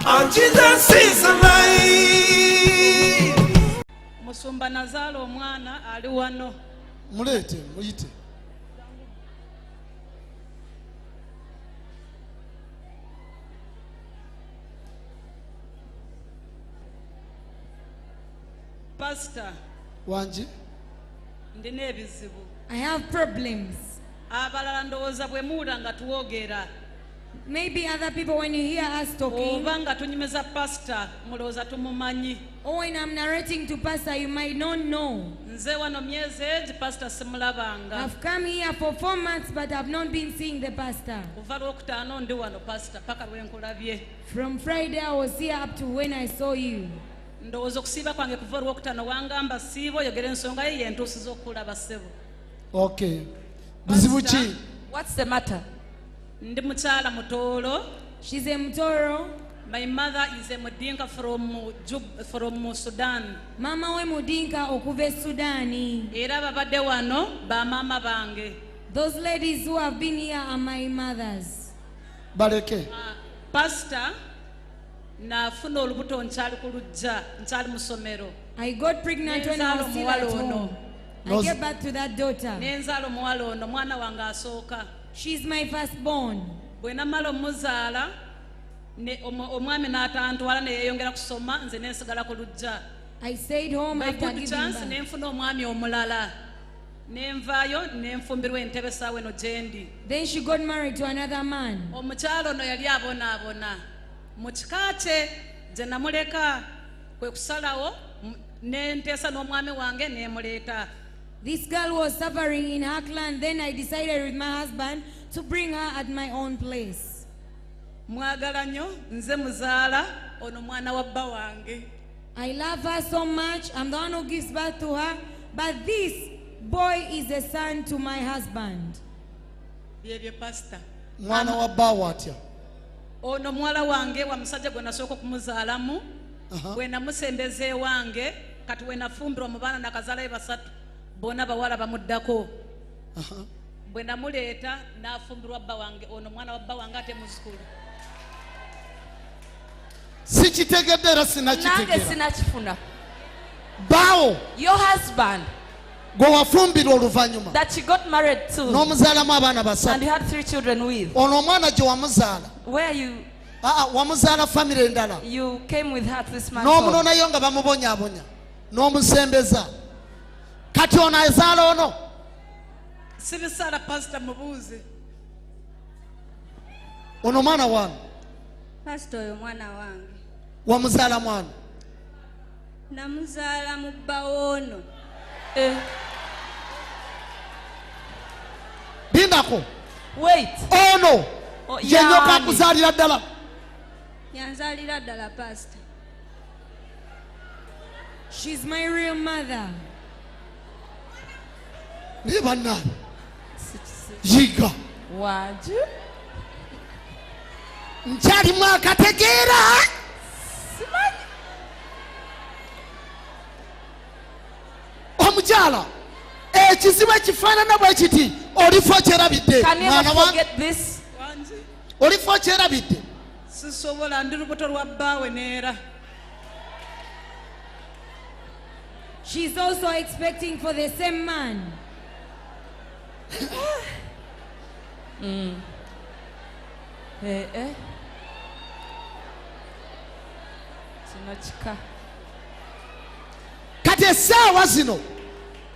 And Jesus is alive. Musumba Nazalo omwana ali wano. Mulete, muyite. Pastor. Wanji. Ndine ebizibu. I have problems. Abalala ndowooza bwe muwulira nga tuwogera. Maybe other people, when you hear us talking, oba nga tunyumiza pastor mulowooza tumumanyi. or when I'm narrating to pastor, you might not know. Nze wano myezi egi pastor simulabanga. I've come here for 4 months, but I've not been seeing the pastor. Kuva Lwokutaano ndi wano pastor paka lwe nkulabye. From Friday I was here up to when I saw you. Ndowooza okusiiba kwange kuva Lwokutaano wangamba siiba oyogera ensonga ye yentuusiza okulaba ssebo. Okay. Buzibu ki? What's the matter? Ndi mukyala Mutoolo. She's a Mutoro. My mother is a Mudinka from Sudan. Mama we Mudinka okuva Sudani. Era babadde wano ba mama bange. Those ladies who have been here are my mothers. Baleke. Pastor, nafuna olubuto nkyali ku lujja, nkyali mu ssomero. I got pregnant when I was still at home. I gave birth to that daughter. Nenzaala omuwala ono mwana wange asooka. She's my firstborn. Bwe namala omuzaala omwami n'atantwala ne yeeyongera kusoma nze nensigala ku lujja. I stayed home by after good giving chance birth. nenfuna omwami omulala nenvaayo nenfumbirwa entebe saawa eno gye ndi. Then she got married to another man. Omukyalo ono yali abonaabona mu kika kye gye namuleka kwe kusalawo nenteesa n'omwami wange nemuleeta. This girl was suffering in her clan. Then I decided with my husband to bring her at my own place. Mwagala nnyo nze muzaala ono mwana wa bba wange. I love her so much. I'm the one who gives birth to her. But this boy is a son to my husband. Byebyo pastor. Mwana wa bba watya. Ono muwala wange wa musajja gwe nasooka okumuzaalamu. Bwe namusembeza ewange kati we nafumbirwa mu baana nakazaalayo basatu. Bona bawala bamuddako. Bwe namuleeta n'afumbirwa bba wange ono mwana wa bba wange ate muzzukulu. Sikitegedde era sinakitegeera. Nange sinakifuna. Baawo. Your husband. Gwe wafumbirwa oluvannyuma. That she got married to. N'omuzaalamu abaana And basatu. he had 3 children with. Ono omwana gye wamuzaala. Where you? Wamuzaala famire endala. You came with her to this man's N'omunonayo nga bamubonyaabonya. N'omusembeza. Kati ono azaala ono. Sibisaala pastor mubuuze. Ono mwana wange. Pastor oyo mwana wange. Wamuzaala mwana. Namuzaala mu bba ono. Bindako. Wait. Ono. Ye nyoka akuzaalira ddala. Yanzaalira ddala pastor. She's my real mother. Naye bannange. Yiga. Waju. Nkyalimu akategeera. Simanyi. Omukyala. Ekizibu ekifaanana bwe kiti olifo kyerabidde. Can you never forget this? Olifo kyerabidde. Sisobola ndi lubuto lwa bbaawe neera. She's also expecting for the same man. Sinachika. Kati essaawa zino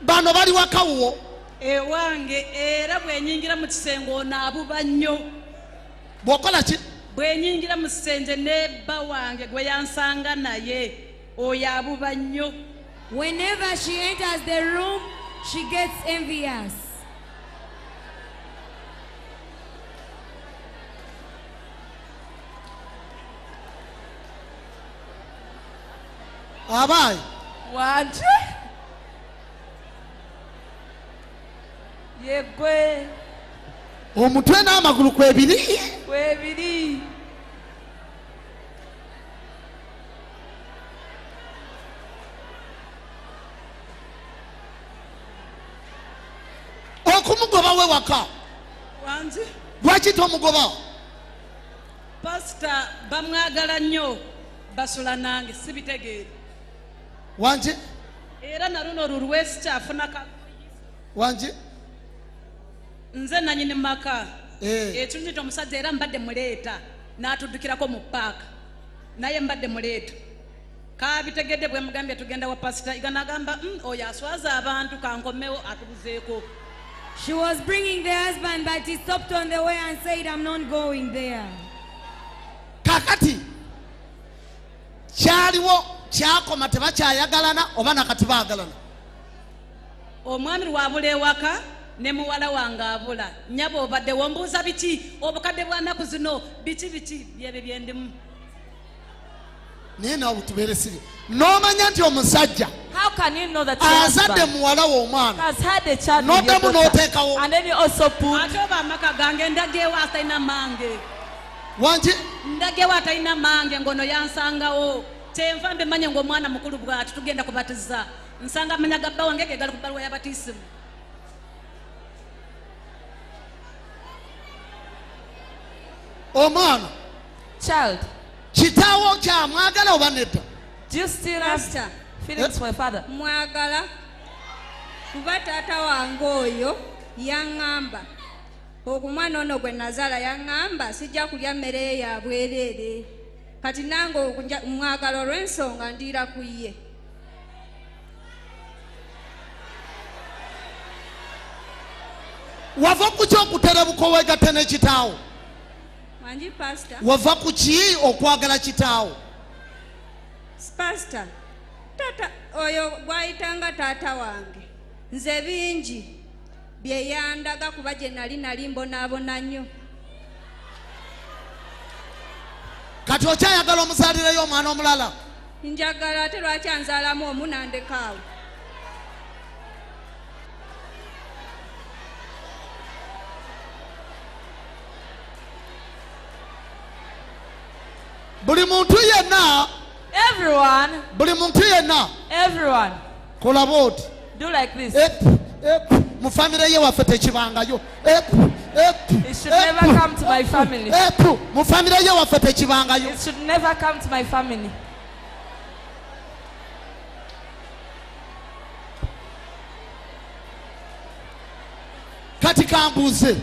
bano bali wakawuwo. Ewange era bwe nyingira mu kisenge ono abuba nnyo. Bw'okola ki? Bwe nyingira mu kisenge ne bba wange gwe yansanga naye oyo abuba nnyo. Whenever she enters the room, she gets envious. Abayi. Waju. Yegwe. Omutwe n'amagulu kwebiri. Kwebiri. okumugoba we waka wanzi lwaki tomugoba pasita bamwagala nnyo basula nange sibitegeere Wanje era na luno olulwesi kyafuna wanje nze nanyini maka Eh. ekinyita omusajja era mbadde muleeta n'atuddukirako mu paaka naye mbadde muleeta kabitegedde bwe mugambye tugenda wa pasita iganagamba oyo aswaza abantu kankomewo atubuzeeko. She was bringing the husband, but he stopped on the way and said, I'm not going there. kakati kyaliwo kyakoma tebakyayagalana oba nakati baagalana. Omwami lwabula ewaka ne muwala wange abula nnyabo obadde wombuuza biki obukadde bwa nnaku zino biki byebyo byendimu. Naye naawe tubeere siri n'omanya nti omusajja How can you know that your azadde husband muwala wo omwana has had a child with your n'oddamu daughter, n'oteekawo and then you also put ate oba amaka gange ndageewo atalina mange wanje ndageewo atalina mange ngono yansangawo kyenva mbe manye ng'omwana mukulu bw'ati tugenda kubatiza nsanga amanya gabba wange ge gali ku bbaluwa y'abatisimu. omwana child. kitaawo kyamwagala oba nedda? Do you still have Pastor. feelings for your father? mwagala kuba taata wange oyo yaŋŋamba okumwana ono gwe nazaala yaŋŋamba sijja kulya mmere ye ya bwereere kati nange mwagala olw'ensonga ndiira ku ye. wava ku ki okuterebuka oweegatte ne kitaawo? Wanji pastor. wava ku ki okwagala kitaawo? Pastor, tata oyo gwayitanga taata wange nze bingi bye yandaga kuba gye nali mbonaabona nnyo. kati okyayagala omuzaalireyo omwana omulala? Njagala ate lwaki anzaalamu omu nandekaawo. buli muntu yenna Everyone, buli muntu yenna everyone, kola booti do like this. mu famire ye waffe tekibangayo. It should never come to my family. mu famire ye waffe tekibangayo. It should never come to my family. kati kambuuze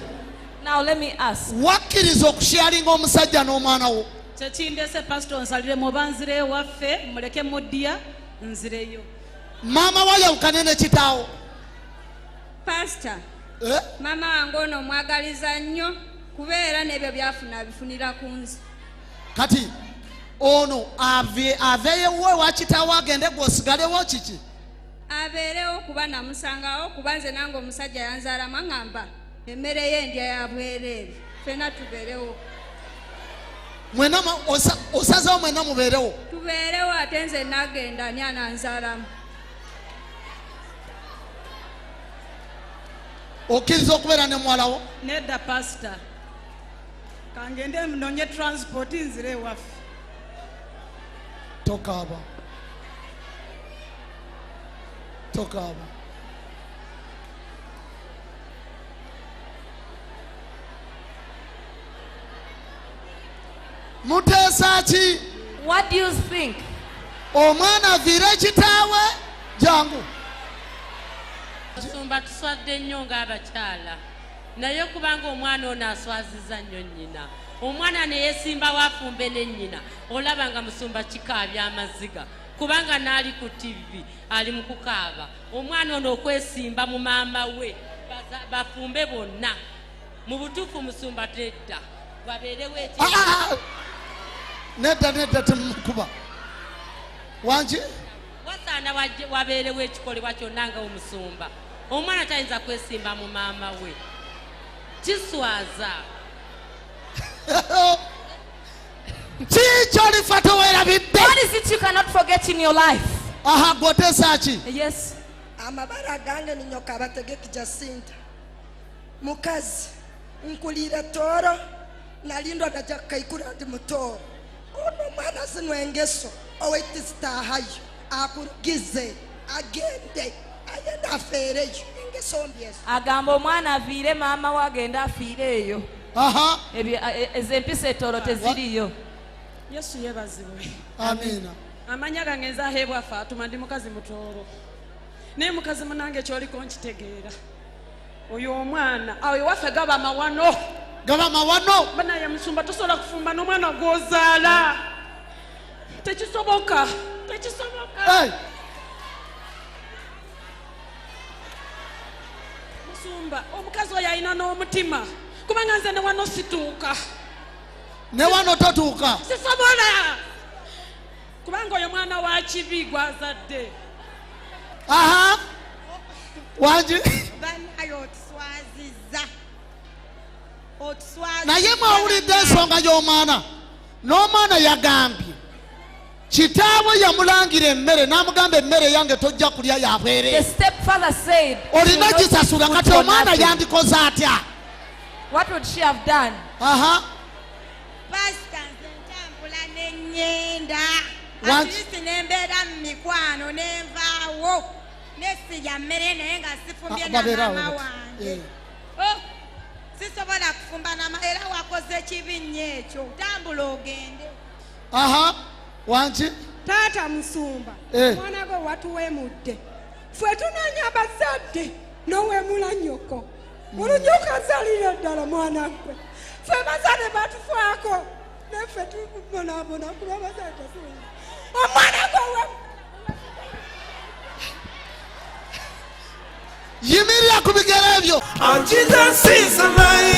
Now let me ask. wakkiriza okusyalinga omusajja n'omwana wo? kyekindese pasito nsalire muba nzire ewaffe muleke mudya nzireyo. maama wayawukane ne kitaawo? Pastor, Eh? mama wange ono omwagaliza nnyo kubeera n'ebyo byafuna abifunira ku nze. kati ono aveeyewo ewa kitaawo agende gweosigalewo kiki? Abeerewo kuba namusangawo kuba nze nange omusajja yanzaalamu aŋŋamba emmere ye ndya ya bwereere ffenna tubeerewo. mwena osazewo mwena mubeerewo? Tubeerewo ate nze nagenda ani ananzaalamu. okkiriza okubeera ne muwalawo? Nedda pasita kangende nonye transport nzire ewaffe. tokaaba tokaaba. muteesa ki? What do you think? omwana aviire kitaawe jangu. Musumba tuswadde nnyo ng'abakyala naye kubanga omwana ono aswaziza nnyo nnyina omwana ne yeesimbawo afumbe ne nnyina olaba nga musumba kikaabya amaziga kubanga n'ali ku TV ali mu kukaaba omwana ono okwesimba mu maama we bafumbe bonna mu butuufu musumba tedda wabeerewo nedda temukuba wangi wasaana wabeerewo ekikolebwa kyonna nga omusumba omwana tayinza kwesimba mu maama we kiswaza kikyolifa teweerabidde? What is it you cannot forget in your life? aha gwoteesa ki? Yes. amabara gange ni nyoka abategeki Jacinta mukazi nkulira toro nalindwa na jakaikura ndi mutoro ono mwana sinwengeso owaitisitahayo akurugize agende ayenda afereyo engeso mbyeso Agamba omwana aviire maama we agenda afiire eyo. aha ez'empisa etoro teziriyo. yesu yebazibwe. amina. Amanya gange nzaheebwa Fatuma ndi mukazi mutooro naye mukazi munange kyoliko nkitegeera oyo omwana awo ewaffe gaba mawano banaye musumba tosobola kufumba n'omwana gw'ozaala tekisoboka musumba omukazi oyo alina n'omutima kubanga nze ne wano situuka ne wano totuuka sisobola kubanga oyo mwana wa kibi gwazadde. aha wangi banayo otuswaziza naye mwawulidde ensonga y'omwana n'omwana yagambye kitaawe yamulangira emmere n'amugamba emmere yange tojja kulya The yabwereere stepfather said, olina "She will not gisasula eat kati food for omwana nothing." yandikoze atya. What would she have done? aha pasita nze ntambula n'ennyenda What? atirisi nembeera mu mikwano nenvaawo nesirya mmere naye nga sifumbye na babeerawo maama bati. wange. Oh, sisobola kufumba era wakoze kibi nnyo ekyo tambula ogende. aha wangi taata musumba mwana gwe watuwemudde ffe tunanya bazadde n'owemula nnyoko olunyoka azalira ddala mwana gwe ffe bazadde batufaako neffe tubonaabona kuba bazadde tasuula omwana gwe yimirira ku bigero ebyo. Jesus is alive.